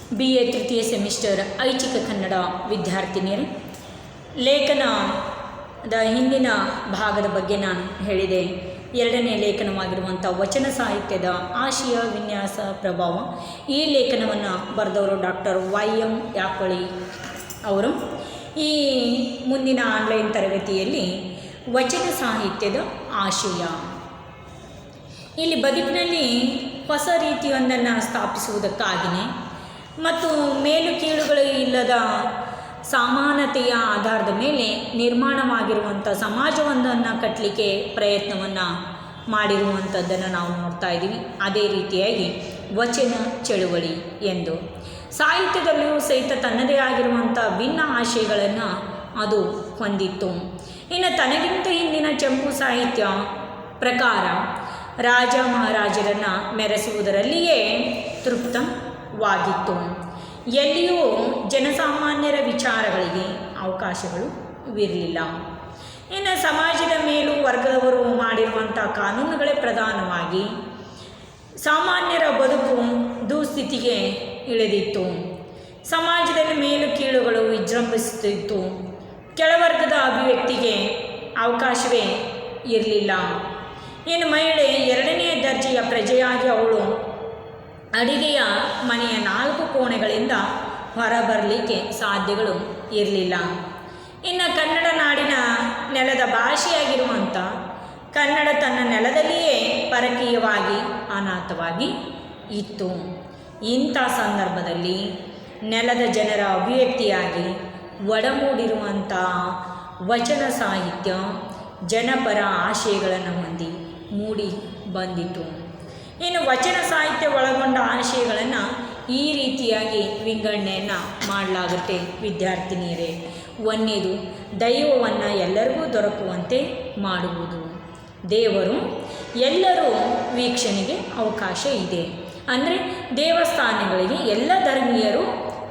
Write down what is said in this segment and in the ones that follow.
BA ತೃತೀಯ semester ಐಚ್ಛಿಕ ಕನ್ನಡ ವಿದ್ಯಾರ್ಥಿನಿಯರು. ಲೇಖನದ ಹಿಂದಿನ ಭಾಗದ ಬಗ್ಗೆ ನಾನು ಹೇಳಿದೆ. ಎರಡನೇ ಲೇಖನವಾಗಿರುವಂಥ ವಚನ ಸಾಹಿತ್ಯದ ಆಶಯ ವಿನ್ಯಾಸ ಪ್ರಭಾವ. ಈ ಲೇಖನವನ್ನು ಬರೆದವರು ಡಾಕ್ಟರ್ YM ಯಾಪಳಿ ಅವರು. ಈ ಮುಂದಿನ ಆನ್ಲೈನ್ ತರಗತಿಯಲ್ಲಿ ವಚನ ಸಾಹಿತ್ಯದ ಆಶಯ, ಇಲ್ಲಿ ಬದುಕಿನಲ್ಲಿ ಹೊಸ ರೀತಿಯೊಂದನ್ನು ಸ್ಥಾಪಿಸುವುದಕ್ಕಾಗಿಯೇ ಮತ್ತು ಮೇಲು ಕೀಳುಗಳು ಇಲ್ಲದ ಸಮಾನತೆಯ ಆಧಾರದ ಮೇಲೆ ನಿರ್ಮಾಣವಾಗಿರುವಂಥ ಸಮಾಜವೊಂದನ್ನು ಕಟ್ಟಲಿಕ್ಕೆ ಪ್ರಯತ್ನವನ್ನು ಮಾಡಿರುವಂಥದ್ದನ್ನು ನಾವು ನೋಡ್ತಾ ಇದ್ದೀವಿ. ಅದೇ ರೀತಿಯಾಗಿ ವಚನ ಚಳುವಳಿ ಎಂದು ಸಾಹಿತ್ಯದಲ್ಲಿಯೂ ಸಹಿತ ತನ್ನದೇ ಆಗಿರುವಂಥ ಭಿನ್ನ ಆಶಯಗಳನ್ನು ಅದು ಹೊಂದಿತ್ತು. ಇನ್ನು ತನಗಿಂತ ಹಿಂದಿನ ಚಂಪು ಸಾಹಿತ್ಯ ಪ್ರಕಾರ ರಾಜ ಮಹಾರಾಜರನ್ನು ಮೆರೆಸುವುದರಲ್ಲಿಯೇ ತೃಪ್ತವಾಗಿತ್ತು. ಎಲ್ಲಿಯೂ ಜನಸಾಮಾನ್ಯರ ವಿಚಾರಗಳಿಗೆ ಅವಕಾಶಗಳು ಇರಲಿಲ್ಲ. ಇನ್ನು ಸಮಾಜದ ಮೇಲೂ ವರ್ಗದವರು ಮಾಡಿರುವಂಥ ಕಾನೂನುಗಳೇ ಪ್ರಧಾನವಾಗಿ ಸಾಮಾನ್ಯರ ಬದುಕು ದುಸ್ಥಿತಿಗೆ ಇಳಿದಿತ್ತು. ಸಮಾಜದಲ್ಲಿ ಮೇಲು ಕೀಳುಗಳು ವಿಜೃಂಭಿಸುತ್ತಿತ್ತು. ಕೆಳವರ್ಗದ ಅಭಿವ್ಯಕ್ತಿಗೆ ಅವಕಾಶವೇ ಇರಲಿಲ್ಲ. ಇನ್ನು ಮಹಿಳೆ ಎರಡನೆಯ ದರ್ಜೆಯ ಪ್ರಜೆಯಾಗಿ ಅವಳು ಅಡಿಗೆಯ ಮನೆಯ 4 ಕೋಣೆಗಳಿಂದ ಹೊರಬರಲಿಕ್ಕೆ ಸಾಧ್ಯಗಳು ಇರಲಿಲ್ಲ. ಇನ್ನು ಕನ್ನಡ ನಾಡಿನ ನೆಲದ ಭಾಷೆಯಾಗಿರುವಂಥ ಕನ್ನಡ ತನ್ನ ನೆಲದಲ್ಲಿಯೇ ಪರಕೀಯವಾಗಿ ಅನಾಥವಾಗಿ ಇತ್ತು. ಇಂಥ ಸಂದರ್ಭದಲ್ಲಿ ನೆಲದ ಜನರ ಅಭಿವ್ಯಕ್ತಿಯಾಗಿ ಒಡಮೂಡಿರುವಂಥ ವಚನ ಸಾಹಿತ್ಯ ಜನಪರ ಆಶಯಗಳನ್ನು ಹೊಂದಿ ಮೂಡಿ ಬಂದಿತು. ಇನ್ನು ವಚನ ಸಾಹಿತ್ಯ ಒಳಗೊಂಡ ಆಶಯಗಳನ್ನು ಈ ರೀತಿಯಾಗಿ ವಿಂಗಡಣೆಯನ್ನು ಮಾಡಲಾಗುತ್ತೆ ವಿದ್ಯಾರ್ಥಿನಿಯರೇ. ಒಂದನೇದು, ದೈವವನ್ನು ಎಲ್ಲರಿಗೂ ದೊರಕುವಂತೆ ಮಾಡುವುದು. ದೇವರು ಎಲ್ಲರೂ ವೀಕ್ಷಣೆಗೆ ಅವಕಾಶ ಇದೆ, ಅಂದರೆ ದೇವಸ್ಥಾನಗಳಿಗೆ ಎಲ್ಲ ಧರ್ಮೀಯರು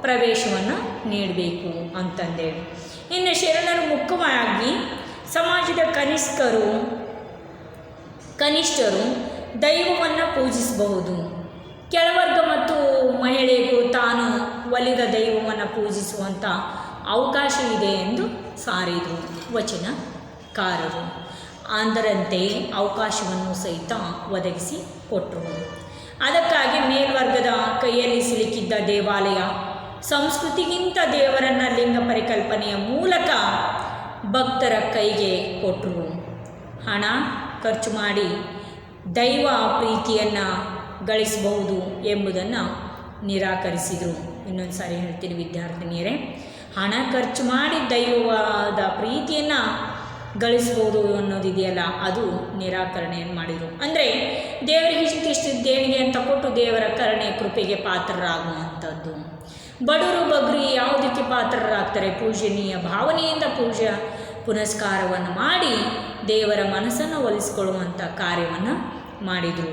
ಪ್ರವೇಶವನ್ನು ನೀಡಬೇಕು ಅಂತಂದೇಳಿ. ಇನ್ನು ಶರಣರು ಮುಖ್ಯವಾಗಿ ಸಮಾಜದ ಕನಿಷ್ಠರು ದೈವವನ್ನು ಪೂಜಿಸಬಹುದು. ಕೆಳವರ್ಗ ಮತ್ತು ಮಹಿಳೆಗೂ ತಾನು ಒಲಿದ ದೈವವನ್ನು ಪೂಜಿಸುವಂಥ ಅವಕಾಶ ಇದೆ ಎಂದು ಸಾರಿದರು ವಚನಕಾರರು. ಅದರಂತೆ ಅವಕಾಶವನ್ನು ಸಹಿತ ಒದಗಿಸಿ ಕೊಟ್ಟರು. ಅದಕ್ಕಾಗಿ ಮೇಲ್ವರ್ಗದ ಕೈಯಲ್ಲಿ ಸಿಲುಕಿದ್ದ ದೇವಾಲಯ ಸಂಸ್ಕೃತಿಗಿಂತ ದೇವರನ್ನು ಲಿಂಗ ಪರಿಕಲ್ಪನೆಯ ಮೂಲಕ ಭಕ್ತರ ಕೈಗೆ ಕೊಟ್ಟರು. ಹಣ ಖರ್ಚು ಮಾಡಿ ದೈವ ಪ್ರೀತಿಯನ್ನು ಗಳಿಸಬಹುದು ಎಂಬುದನ್ನು ನಿರಾಕರಿಸಿದರು. ಇನ್ನೊಂದು ಸಾರಿ ಹೇಳ್ತೀನಿ ವಿದ್ಯಾರ್ಥಿನಿಯರೇ, ಹಣ ಖರ್ಚು ಮಾಡಿ ದೈವವಾದ ಪ್ರೀತಿಯನ್ನು ಗಳಿಸ್ಬೋದು ಅನ್ನೋದಿದೆಯಲ್ಲ, ಅದು ನಿರಾಕರಣೆಯನ್ನು ಮಾಡಿದರು. ಅಂದರೆ ದೇವರಿಗೆ ಇಷ್ಟಿಷ್ಟು ದೇಣಿಗೆ ಅಂತ ಕೊಟ್ಟು ದೇವರ ಕರುಣೆ ಕೃಪೆಗೆ ಪಾತ್ರರಾಗುವಂಥದ್ದು. ಬಡವರು ಬಗ್ರಿ ಯಾವುದಕ್ಕೆ ಪಾತ್ರರಾಗ್ತಾರೆ? ಪೂಜನೀಯ ಭಾವನೆಯಿಂದ ಪೂಜೆ ಪುನಸ್ಕಾರವನ್ನು ಮಾಡಿ ದೇವರ ಮನಸ್ಸನ್ನು ಒಲಿಸಿಕೊಳ್ಳುವಂಥ ಕಾರ್ಯವನ್ನು ಮಾಡಿದರು.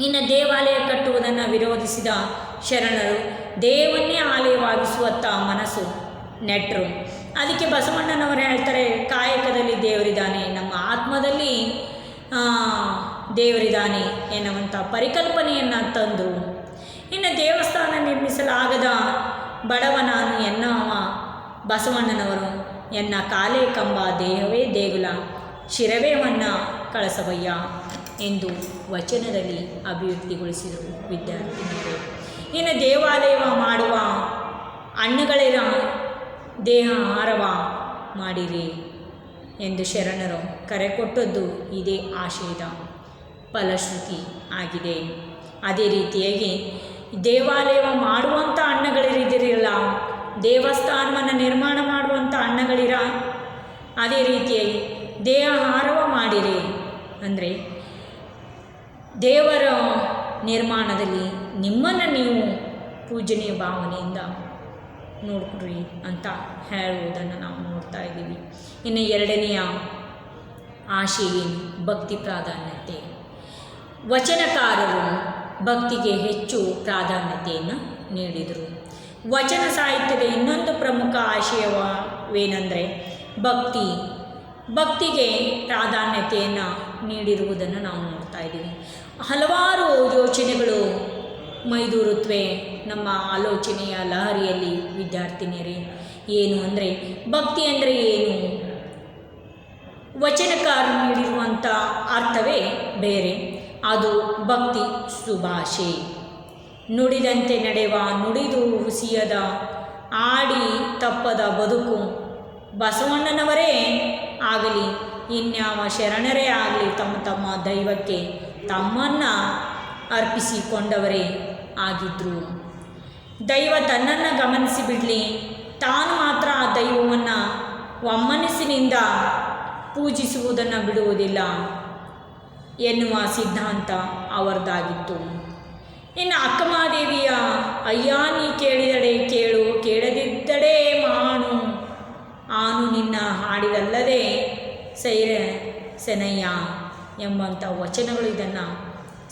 ಇನ್ನು ದೇವಾಲಯ ಕಟ್ಟುವುದನ್ನು ವಿರೋಧಿಸಿದ ಶರಣರು ದೇವನ್ನೇ ಆಲಯವಾಗಿಸುವತ್ತ ಮನಸ್ಸು ನೆಟ್ಟರು. ಅದಕ್ಕೆ ಬಸವಣ್ಣನವರು ಹೇಳ್ತಾರೆ, ಕಾಯಕದಲ್ಲಿ ದೇವರಿದ್ದಾನೆ, ನಮ್ಮ ಆತ್ಮದಲ್ಲಿ ದೇವರಿದ್ದಾನೆ ಎನ್ನುವಂಥ ಪರಿಕಲ್ಪನೆಯನ್ನು ತಂದರು. ಇನ್ನು ದೇವಸ್ಥಾನ ನಿರ್ಮಿಸಲಾಗದ ಬಡವ ನಾನು ಎನ್ನವ ಬಸವಣ್ಣನವರು, ಎನ್ನ ಕಾಲೇ ಕಂಬ ದೇಹವೇ ದೇಗುಲ ಶಿರವೇ ಮನ್ನ ಕಳಸವಯ್ಯ ಎಂದು ವಚನದಲ್ಲಿ ಅಭಿವ್ಯಕ್ತಿಗೊಳಿಸಿದರು ವಿದ್ಯಾರ್ಥಿನಿಯರು. ಇನ್ನು ದೇವಾಲಯ ಮಾಡುವ ಹಣ್ಣುಗಳಿರ ದೇಹ ಹಾರವ ಮಾಡಿರಿ ಎಂದು ಶರಣರು ಕರೆ ಕೊಟ್ಟದ್ದು ಇದೇ ಆಶಯದ ಫಲಶ್ರುತಿ ಆಗಿದೆ. ಅದೇ ರೀತಿಯಾಗಿ ದೇವಾಲಯ ಮಾಡುವಂಥ ಹಣ್ಣುಗಳಿರಿದಿರಲ್ಲ, ದೇವಸ್ಥಾನವನ್ನು ನಿರ್ಮಾಣ ಮಾಡುವಂಥ ಹಣ್ಣುಗಳಿರ, ಅದೇ ರೀತಿಯಾಗಿ ದೇಹ ಹಾರವ ಮಾಡಿರಿ ಅಂದರೆ ದೇವರ ನಿರ್ಮಾಣದಲ್ಲಿ ನಿಮ್ಮನ್ನು ನೀವು ಪೂಜನೀಯ ಭಾವನೆಯಿಂದ ನೋಡ್ಕೊಡ್ರಿ ಅಂತ ಹೇಳುವುದನ್ನು ನಾವು ನೋಡ್ತಾ ಇದ್ದೀವಿ. ಇನ್ನು ಎರಡನೆಯ ಆಶಯ ಏನು? ಭಕ್ತಿ ಪ್ರಾಧಾನ್ಯತೆ. ವಚನಕಾರರು ಭಕ್ತಿಗೆ ಹೆಚ್ಚು ಪ್ರಾಧಾನ್ಯತೆಯನ್ನು ನೀಡಿದರು. ವಚನ ಸಾಹಿತ್ಯದ ಇನ್ನೊಂದು ಪ್ರಮುಖ ಆಶಯವೇನೆಂದರೆ ಭಕ್ತಿಗೆ ಪ್ರಾಧಾನ್ಯತೆಯನ್ನು ನೀಡಿರುವುದನ್ನು ನಾವು ನೋಡ್ತಾ ಇದ್ದೀವಿ. ಹಲವಾರು ಯೋಚನೆಗಳು ಮೈದೂರುತ್ತವೆ ನಮ್ಮ ಆಲೋಚನೆಯ ಲಹರಿಯಲ್ಲಿ ವಿದ್ಯಾರ್ಥಿನಿಯರೇ. ಏನು ಅಂದರೆ ಭಕ್ತಿ ಅಂದರೆ ಏನು? ವಚನಕಾರರು ನೀಡಿರುವಂಥ ಅರ್ಥವೇ ಬೇರೆ. ಅದು ಭಕ್ತಿ ಸುಭಾಷೆ. ನುಡಿದಂತೆ ನಡೆವ, ನುಡಿದು ಹುಸಿಯದ, ಆಡಿ ತಪ್ಪದ ಬದುಕು. ಬಸವಣ್ಣನವರೇ ಆಗಲಿ ಇನ್ಯಾವ ಶರಣರೇ ಆಗಲಿ ತಮ್ಮ ತಮ್ಮ ದೈವಕ್ಕೆ ತಮ್ಮನ್ನು ಅರ್ಪಿಸಿಕೊಂಡವರೇ ಆಗಿದ್ದರು. ದೈವ ತನ್ನನ್ನು ಗಮನಿಸಿ ಬಿಡಲಿ, ತಾನು ಮಾತ್ರ ಆ ದೈವವನ್ನು ಒಮ್ಮನಸ್ಸಿನಿಂದ ಪೂಜಿಸುವುದನ್ನು ಬಿಡುವುದಿಲ್ಲ ಎನ್ನುವ ಸಿದ್ಧಾಂತ ಅವರದಾಗಿತ್ತು. ಇನ್ನು ಅಕ್ಕಮಹಾದೇವಿಯ ಅಯ್ಯ ನೀ ಕೇಳಿದಡೆ ಕೇಳು, ಕೇಳದಿದ್ದಡೆ ಮಾಡು, ಆನು ನಿನ್ನ ಹಾಡಿದಲ್ಲದೆ ಸೆನಯ್ಯ ಎಂಬಂಥ ವಚನಗಳು ಇದನ್ನು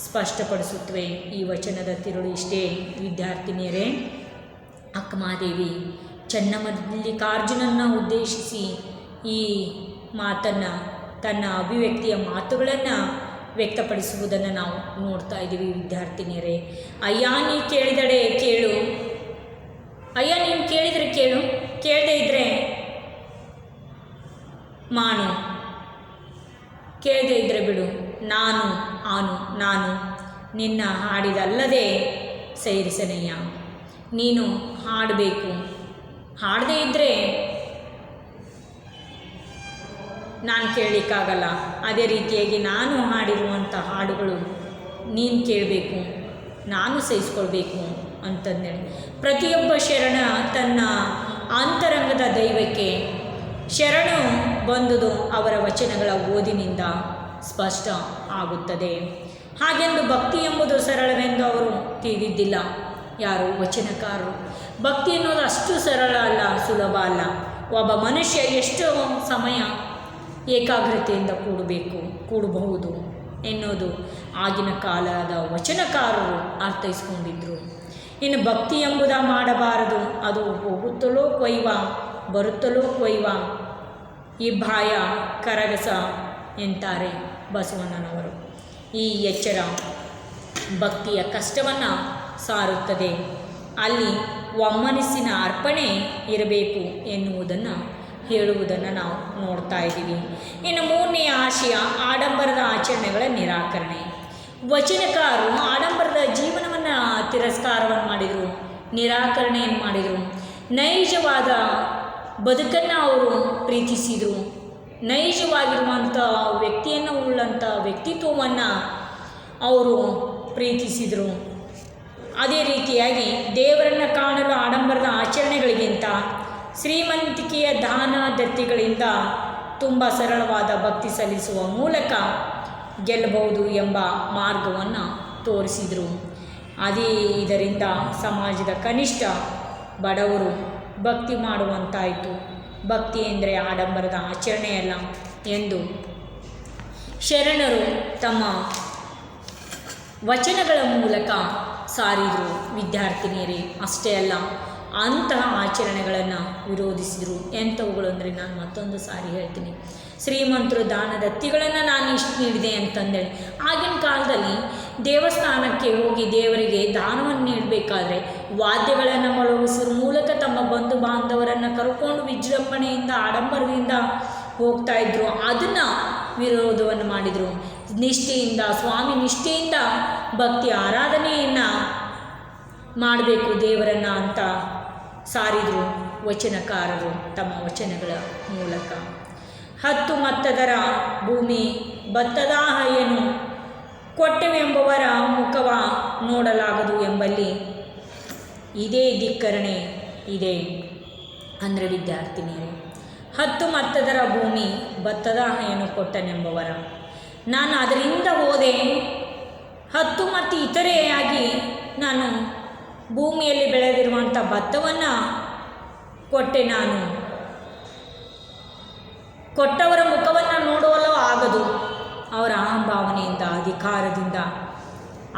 ಸ್ಪಷ್ಟಪಡಿಸುತ್ತವೆ. ಈ ವಚನದ ತಿರುಳು ಇಷ್ಟೇ ವಿದ್ಯಾರ್ಥಿನಿಯರೇ. ಅಕ್ಕಮಹಾದೇವಿ ಚನ್ನಮಲ್ಲಿಕಾರ್ಜುನನ್ನು ಉದ್ದೇಶಿಸಿ ಈ ಮಾತನ್ನು, ತನ್ನ ಅಭಿವ್ಯಕ್ತಿಯ ಮಾತುಗಳನ್ನು ವ್ಯಕ್ತಪಡಿಸುವುದನ್ನು ನಾವು ನೋಡ್ತಾ ಇದ್ದೀವಿ ವಿದ್ಯಾರ್ಥಿನಿಯರೇ. ಅಯ್ಯ ನೀ ಕೇಳಿದಡೆ ಕೇಳು, ಅಯ್ಯ ನೀನು ಕೇಳಿದರೆ ಕೇಳು, ಕೇಳದೇ ಇದ್ದರೆ ಮಾಡು, ಕೇಳದೇ ಇದ್ದರೆ ಬಿಡು, ನಾನು ನಿನ್ನ ಹಾಡಿದಲ್ಲದೆ ಸೇರಿಸನಯ್ಯ. ನೀನು ಹಾಡಬೇಕು, ಹಾಡದೇ ಇದ್ದರೆ ನಾನು ಕೇಳಲಿಕ್ಕಾಗಲ್ಲ. ಅದೇ ರೀತಿಯಾಗಿ ನಾನು ಹಾಡಿರುವಂಥ ಹಾಡುಗಳು ನೀನು ಕೇಳಬೇಕು, ನಾನು ಸಹಿಸ್ಕೊಳ್ಬೇಕು ಅಂತಂದೇಳಿ ಪ್ರತಿಯೊಬ್ಬ ಶರಣ ತನ್ನ ಅಂತರಂಗದ ದೈವಕ್ಕೆ ಶರಣು ಬಂದುದು ಅವರ ವಚನಗಳ ಓದಿನಿಂದ ಸ್ಪಷ್ಟ ಆಗುತ್ತದೆ. ಹಾಗೆಂದು ಭಕ್ತಿ ಎಂಬುದು ಸರಳವೆಂದು ಅವರು ತಿಳಿದಿದ್ದಿಲ್ಲ ಯಾರು ವಚನಕಾರರು. ಭಕ್ತಿ ಅನ್ನೋದು ಅಷ್ಟು ಸರಳ ಅಲ್ಲ, ಸುಲಭ ಅಲ್ಲ. ಒಬ್ಬ ಮನುಷ್ಯ ಎಷ್ಟು ಸಮಯ ಏಕಾಗ್ರತೆಯಿಂದ ಕೂಡಬಹುದು ಎನ್ನುವುದು ಆಗಿನ ಕಾಲದ ವಚನಕಾರರು ಅರ್ಥೈಸ್ಕೊಂಡಿದ್ದರು. ಇನ್ನು ಭಕ್ತಿ ಎಂಬುದ ಮಾಡಬಾರದು, ಅದು ಹೋಗುತ್ತಲೋ ಕೊಯ್ವ, ಬರುತ್ತಲೋ ಕೊಯ್ವ, ಇಬ್ಬಾಯ ಕರಗಸ ಎಂತಾರೆ ಬಸವಣ್ಣನವರು. ಈ ಎಚ್ಚರ ಭಕ್ತಿಯ ಕಷ್ಟವನ್ನು ಸಾರುತ್ತದೆ. ಅಲ್ಲಿ ಒಮ್ಮನಸ್ಸಿನ ಅರ್ಪಣೆ ಇರಬೇಕು ಎನ್ನುವುದನ್ನು ಹೇಳುವುದನ್ನು ನಾವು ನೋಡ್ತಾ ಇದ್ದೀವಿ. ಇನ್ನು ಮೂರನೆಯ ಆಶಯ ಆಡಂಬರದ ಆಚರಣೆಗಳ ನಿರಾಕರಣೆ. ವಚನಕಾರರು ಆಡಂಬರದ ಜೀವನವನ್ನು ತಿರಸ್ಕಾರವನ್ನು ಮಾಡಿದರು, ನಿರಾಕರಣೆಯನ್ನು ಮಾಡಿದರು. ನೈಜವಾದ ಬದುಕನ್ನು ಅವರು ಪ್ರೀತಿಸಿದರು. ನೈಜವಾಗಿರುವಂಥ ವ್ಯಕ್ತಿಯನ್ನು ಉಳ್ಳಂಥ ವ್ಯಕ್ತಿತ್ವವನ್ನು ಅವರು ಪ್ರೀತಿಸಿದರು. ಅದೇ ರೀತಿಯಾಗಿ ದೇವರನ್ನು ಕಾಣಲು ಆಡಂಬರದ ಆಚರಣೆಗಳಿಗಿಂತ ಶ್ರೀಮಂತಿಕೆಯ ದಾನ ದತ್ತಿಗಳಿಂದ ತುಂಬ ಸರಳವಾದ ಭಕ್ತಿ ಸಲ್ಲಿಸುವ ಮೂಲಕ ಗೆಲ್ಲಬಹುದು ಎಂಬ ಮಾರ್ಗವನ್ನು ತೋರಿಸಿದರು. ಇದರಿಂದ ಸಮಾಜದ ಕನಿಷ್ಠ ಬಡವರು ಭಕ್ತಿ ಮಾಡುವಂತಾಯಿತು. ಭಕ್ತಿ ಎಂದರೆ ಆಡಂಬರದ ಆಚರಣೆಯಲ್ಲ ಎಂದು ಶರಣರು ತಮ್ಮ ವಚನಗಳ ಮೂಲಕ ಸಾರಿದರು ವಿದ್ಯಾರ್ಥಿನಿಯರೇ. ಅಷ್ಟೇ ಅಲ್ಲ, ಅಂತಹ ಆಚರಣೆಗಳನ್ನು ವಿರೋಧಿಸಿದರು. ಎಂಥವುಗಳು ಅಂದರೆ ನಾನು ಮತ್ತೊಂದು ಸಾರಿ ಹೇಳ್ತೀನಿ. ಶ್ರೀಮಂತರು ದಾನದತ್ತಿಗಳನ್ನು ನಾನು ಇಷ್ಟು ನೀಡಿದೆ ಅಂತಂದೇಳಿ ಆಗಿನ ಕಾಲದಲ್ಲಿ ದೇವಸ್ಥಾನಕ್ಕೆ ಹೋಗಿ ದೇವರಿಗೆ ದಾನವನ್ನು ನೀಡಬೇಕಾದ್ರೆ ವಾದ್ಯಗಳನ್ನು ಮೊಳಗಿಸುವ ಮೂಲಕ ತಮ್ಮ ಬಂಧು ಬಾಂಧವರನ್ನು ಕರ್ಕೊಂಡು ವಿಜೃಂಭಣೆಯಿಂದ ಆಡಂಬರದಿಂದ ಹೋಗ್ತಾಯಿದ್ರು. ಅದನ್ನು ವಿರೋಧವನ್ನು ಮಾಡಿದರು. ನಿಷ್ಠೆಯಿಂದ, ಸ್ವಾಮಿ ನಿಷ್ಠೆಯಿಂದ ಭಕ್ತಿ ಆರಾಧನೆಯನ್ನು ಮಾಡಬೇಕು ದೇವರನ್ನು ಅಂತ ಸಾರಿದರು ವಚನಕಾರರು ತಮ್ಮ ವಚನಗಳ ಮೂಲಕ. 10 ಮತ್ತದರ ಭೂಮಿ ಭತ್ತದ ಹಯ್ಯನು ಕೊಟ್ಟೆವೆಂಬುವರ ಮುಖವ ನೋಡಲಾಗದು ಎಂಬಲ್ಲಿ ಇದೇ ಧಿಕ್ಕರಣೆ ಇದೆ ಅಂದರೆ ವಿದ್ಯಾರ್ಥಿನಿಯರೇ. 10 ಮತ್ತದರ ಭೂಮಿ ಭತ್ತದ ಹಯ್ಯನು ಕೊಟ್ಟನೆಂಬವರ, ನಾನು ಅದರಿಂದ ಹೋದೆ 10 ಮತ್ತು ಇತರೆಯಾಗಿ ನಾನು ಭೂಮಿಯಲ್ಲಿ ಬೆಳೆದಿರುವಂಥ ಭತ್ತವನ್ನು ಕೊಟ್ಟೆ. ನಾನು ಕೊಟ್ಟವರ ಮುಖವನ್ನು ನೋಡಲು ಆಗದು. ಅವರ ಅಹಂಭಾವನೆಯಿಂದ, ಅಧಿಕಾರದಿಂದ,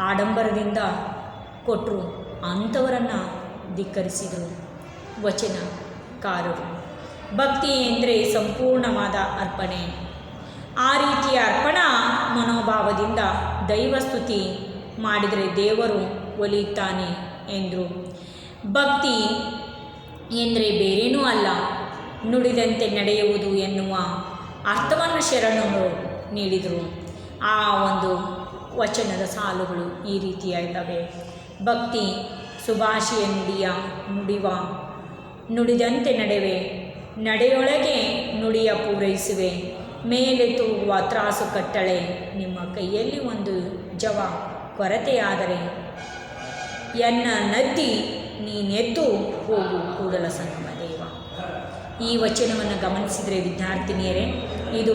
ಆಡಂಬರದಿಂದ ಕೊಟ್ಟರು. ಅಂಥವರನ್ನು ಧಿಕ್ಕರಿಸಿದರು ವಚನಕಾರರು. ಭಕ್ತಿ ಎಂದರೆ ಸಂಪೂರ್ಣವಾದ ಅರ್ಪಣೆ. ಆ ರೀತಿಯ ಅರ್ಪಣಾ ಮನೋಭಾವದಿಂದ ದೈವಸ್ತುತಿ ಮಾಡಿದರೆ ದೇವರು ಒಲಿಯುತ್ತಾನೆ ಎಂದರು. ಭಕ್ತಿ ಎಂದರೆ ಬೇರೇನೂ ಅಲ್ಲ, ನುಡಿದಂತೆ ನಡೆಯುವುದು ಎನ್ನುವ ಅರ್ಥವನ್ನು ಶರಣರು ನೀಡಿದರು. ಆ ಒಂದು ವಚನದ ಸಾಲುಗಳು ಈ ರೀತಿಯಾಗಿದ್ದಾವೆ. ಭಕ್ತಿ ಸುಭಾಷೆಯ ನುಡಿದಂತೆ ನಡೆವೆ, ನಡೆಯೊಳಗೆ ನುಡಿಯ ಪೂರೈಸುವೆ, ಮೇಲೆ ತೂಗುವ ತ್ರಾಸು ಕಟ್ಟಳೆ, ನಿಮ್ಮ ಕೈಯಲ್ಲಿ ಒಂದು ಜವ ಕೊರತೆಯಾದರೆ ಎನ್ನ ನದ್ದಿ ನೀನೆದ್ದು ಹೋಗು ಕೂಡಲ ಸಂಗಮ ದೇವ. ಈ ವಚನವನ್ನು ಗಮನಿಸಿದರೆ ವಿದ್ಯಾರ್ಥಿನಿಯರೇ, ಇದು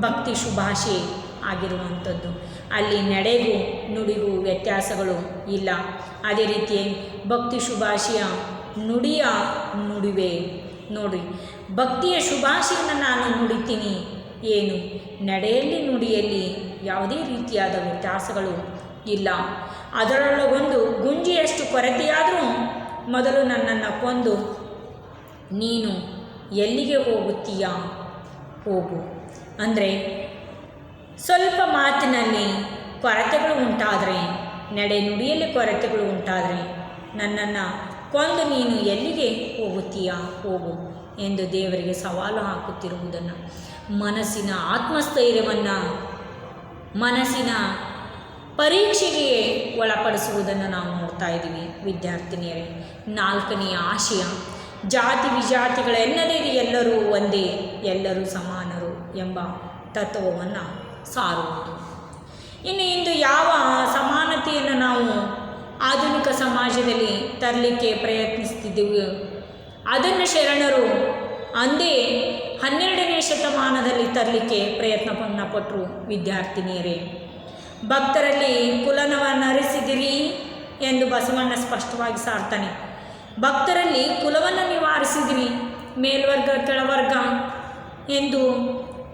ಭಕ್ತಿ ಶುಭಾಷೆ ಆಗಿರುವಂಥದ್ದು. ಅಲ್ಲಿ ನಡೆಗೂ ನುಡಿಗೂ ವ್ಯತ್ಯಾಸಗಳು ಇಲ್ಲ. ಅದೇ ರೀತಿ ಭಕ್ತಿ ಶುಭಾಷೆಯ ನುಡಿವೆ ನೋಡಿ. ಭಕ್ತಿಯ ಶುಭಾಷೆಯನ್ನು ನಾನು ನುಡಿತೀನಿ, ಏನು ನಡೆಯಲ್ಲಿ ನುಡಿಯಲ್ಲಿ ಯಾವುದೇ ರೀತಿಯಾದ ವ್ಯತ್ಯಾಸಗಳು ಇಲ್ಲ. ಅದರೊಳಗೊಂದು ಗುಂಜಿಯಷ್ಟು ಕೊರತೆಯಾದರೂ ಮೊದಲು ನನ್ನನ್ನು ಕೊಂದು ನೀನು ಎಲ್ಲಿಗೆ ಹೋಗುತ್ತೀಯಾ ಹೋಗು. ಅಂದರೆ ಸ್ವಲ್ಪ ಮಾತಿನಲ್ಲಿ ಕೊರತೆಗಳು ಉಂಟಾದರೆ, ನಡೆ ನುಡಿಯಲ್ಲಿ ಕೊರತೆಗಳು ಉಂಟಾದರೆ ನನ್ನನ್ನು ಕೊಂದು ನೀನು ಎಲ್ಲಿಗೆ ಹೋಗುತ್ತೀಯಾ ಹೋಗು ಎಂದು ದೇವರಿಗೆ ಸವಾಲು ಹಾಕುತ್ತಿರುವುದನ್ನು, ಮನಸ್ಸಿನ ಆತ್ಮಸ್ಥೈರ್ಯವನ್ನು ಮನಸ್ಸಿನ ಪರೀಕ್ಷೆಗೆ ಒಳಪಡಿಸುವುದನ್ನು ನಾವು ನೋಡ್ತಾ ಇದ್ದೀವಿ ವಿದ್ಯಾರ್ಥಿನಿಯರೇ. ನಾಲ್ಕನೆಯ ಆಶಯ, ಜಾತಿ ವಿಜಾತಿಗಳೆನ್ನದೇ ಎಲ್ಲರೂ ಒಂದೇ, ಎಲ್ಲರೂ ಸಮಾನರು ಎಂಬ ತತ್ವವನ್ನು ಸಾರುವುದು. ಇಂದು ಯಾವ ಸಮಾನತೆಯನ್ನು ನಾವು ಆಧುನಿಕ ಸಮಾಜದಲ್ಲಿ ತರಲಿಕ್ಕೆ ಪ್ರಯತ್ನಿಸ್ತಿದ್ದೀವಿ, ಅದನ್ನು ಶರಣರು ಅಂದೇ 12ನೇ ಶತಮಾನದಲ್ಲಿ ತರಲಿಕ್ಕೆ ಪ್ರಯತ್ನವನ್ನು ಪಟ್ಟರು ವಿದ್ಯಾರ್ಥಿನಿಯರೇ. ಭಕ್ತರಲ್ಲಿ ಕುಲನವನ್ನು ಅರಿಸಿದಿರಿ ಎಂದು ಬಸವಣ್ಣ ಸ್ಪಷ್ಟವಾಗಿ ಸಾರ್ತಾನೆ. ಭಕ್ತರಲ್ಲಿ ಕುಲವನ್ನು ನಿವಾರಿಸಿದಿರಿ, ಮೇಲ್ವರ್ಗ ಕೆಳವರ್ಗ ಎಂದು.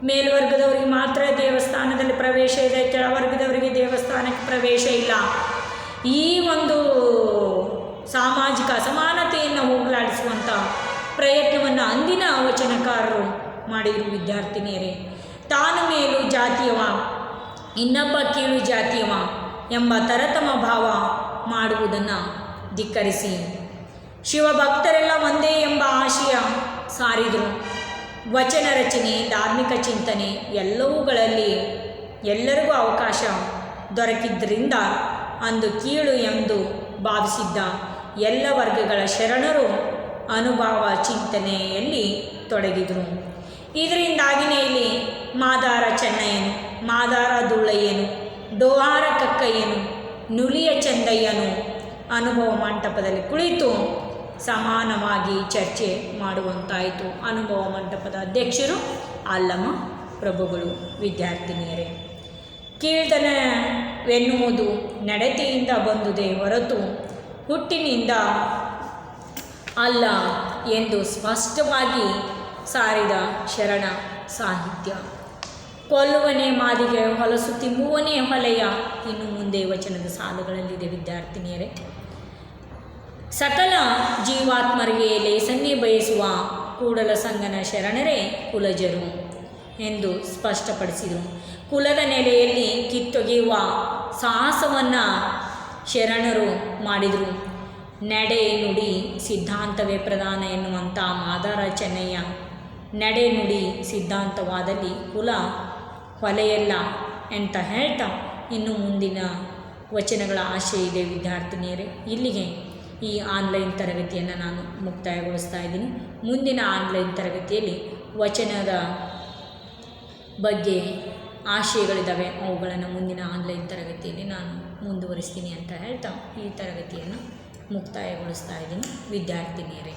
ಮೇಲ್ವರ್ಗದವರಿಗೆ ಮಾತ್ರ ದೇವಸ್ಥಾನದಲ್ಲಿ ಪ್ರವೇಶ ಇದೆ, ಕೆಳವರ್ಗದವರಿಗೆ ದೇವಸ್ಥಾನಕ್ಕೆ ಪ್ರವೇಶ ಇಲ್ಲ. ಈ ಒಂದು ಸಾಮಾಜಿಕ ಅಸಮಾನತೆಯನ್ನು ಹೋಗಲಾಡಿಸುವಂಥ ಪ್ರಯತ್ನವನ್ನು ಅಂದಿನ ವಚನಕಾರರು ಮಾಡಿದರು ವಿದ್ಯಾರ್ಥಿನಿಯರೇ. ತಾನು ಮೇಲು ಜಾತಿಯವ, ಇನ್ನೊಬ್ಬ ಕೀಳು ಜಾತಿಯವ ಎಂಬ ತರತಮ ಭಾವ ಮಾಡುವುದನ್ನು ಧಿಕ್ಕರಿಸಿ ಶಿವಭಕ್ತರೆಲ್ಲ ಒಂದೇ ಎಂಬ ಆಶಯ ಸಾರಿದರು. ವಚನ ರಚನೆ, ಧಾರ್ಮಿಕ ಚಿಂತನೆ ಎಲ್ಲವುಗಳಲ್ಲಿ ಎಲ್ಲರಿಗೂ ಅವಕಾಶ ದೊರಕಿದ್ದರಿಂದ ಅಂದು ಕೀಳು ಎಂದು ಭಾವಿಸಿದ್ದ ಎಲ್ಲ ವರ್ಗಗಳ ಶರಣರು ಅನುಭವ ಚಿಂತನೆಯಲ್ಲಿ ತೊಡಗಿದರು. ಇದರಿಂದಾಗಿಯೇ ಇಲ್ಲಿ ಮಾದಾರ ಚೆನ್ನಯ್ಯನು, ಮಾದಾರ ದುಳ್ಳಯ್ಯನು, ಡೋಹಾರ ಕಕ್ಕಯ್ಯನು, ನುಲಿಯ ಚಂದಯ್ಯನು ಅನುಭವ ಮಂಟಪದಲ್ಲಿ ಕುಳಿತು ಸಮಾನವಾಗಿ ಚರ್ಚೆ ಮಾಡುವಂತಾಯಿತು. ಅನುಭವ ಮಂಟಪದ ಅಧ್ಯಕ್ಷರು ಅಲ್ಲಮ ಪ್ರಭುಗಳು. ವಿದ್ಯಾರ್ಥಿನಿಯರೇ, ಕೀಳ್ತನವೆನ್ನುವುದು ನಡತೆಯಿಂದ ಬಂದುದೇ ಹೊರತು ಹುಟ್ಟಿನಿಂದ ಅಲ್ಲ ಎಂದು ಸ್ಪಷ್ಟವಾಗಿ ಸಾರಿದ ಶರಣ ಸಾಹಿತ್ಯ. ಕೊಲ್ಲುವನೇ ಮಾದಿಗೆ ಹೊಲಸು ತಿಂಬುವನೇ ಹೊಲೆಯ ಇನ್ನು ಮುಂದೆ ವಚನದ ಸಾಲುಗಳಲ್ಲಿದೆ ವಿದ್ಯಾರ್ಥಿನಿಯರೇ. ಸಕಲ ಜೀವಾತ್ಮರಿಗೆ ಲೇಸನ್ನೇ ಬಯಸುವ ಕೂಡಲ ಸಂಗನ ಶರಣರೇ ಕುಲಜರು ಎಂದು ಸ್ಪಷ್ಟಪಡಿಸಿದರು. ಕುಲದ ನೆಲೆಯಲ್ಲಿ ಕಿತ್ತೊಗೆಯುವ ಸಾಹಸವನ್ನು ಶರಣರು ಮಾಡಿದರು. ನಡೆ ನುಡಿ ಸಿದ್ಧಾಂತವೇ ಪ್ರಧಾನ ಎನ್ನುವಂಥ ಮಾದಾರ ಚೆನ್ನಯ್ಯ ನಡೆ ನುಡಿ ಸಿದ್ಧಾಂತವಾದಲ್ಲಿ ಕುಲ ಹೊಲೆಯಲ್ಲ ಅಂತ ಹೇಳ್ತಾ ಇನ್ನು ಮುಂದಿನ ವಚನಗಳ ಆಶಯ ಇದೆ ವಿದ್ಯಾರ್ಥಿನಿಯರೇ. ಇಲ್ಲಿಗೆ ಈ ಆನ್ಲೈನ್ ತರಗತಿಯನ್ನು ನಾನು ಮುಕ್ತಾಯಗೊಳಿಸ್ತಾ ಇದ್ದೀನಿ. ಮುಂದಿನ ಆನ್ಲೈನ್ ತರಗತಿಯಲ್ಲಿ ವಚನದ ಬಗ್ಗೆ ಆಶಯಗಳಿದ್ದಾವೆ, ಅವುಗಳನ್ನು ಮುಂದಿನ ಆನ್ಲೈನ್ ತರಗತಿಯಲ್ಲಿ ನಾನು ಮುಂದುವರಿಸ್ತೀನಿ ಅಂತ ಹೇಳ್ತಾ ಈ ತರಗತಿಯನ್ನು ಮುಕ್ತಾಯಗೊಳಿಸ್ತಾ ಇದ್ದೀನಿ ವಿದ್ಯಾರ್ಥಿನಿಯರೇ.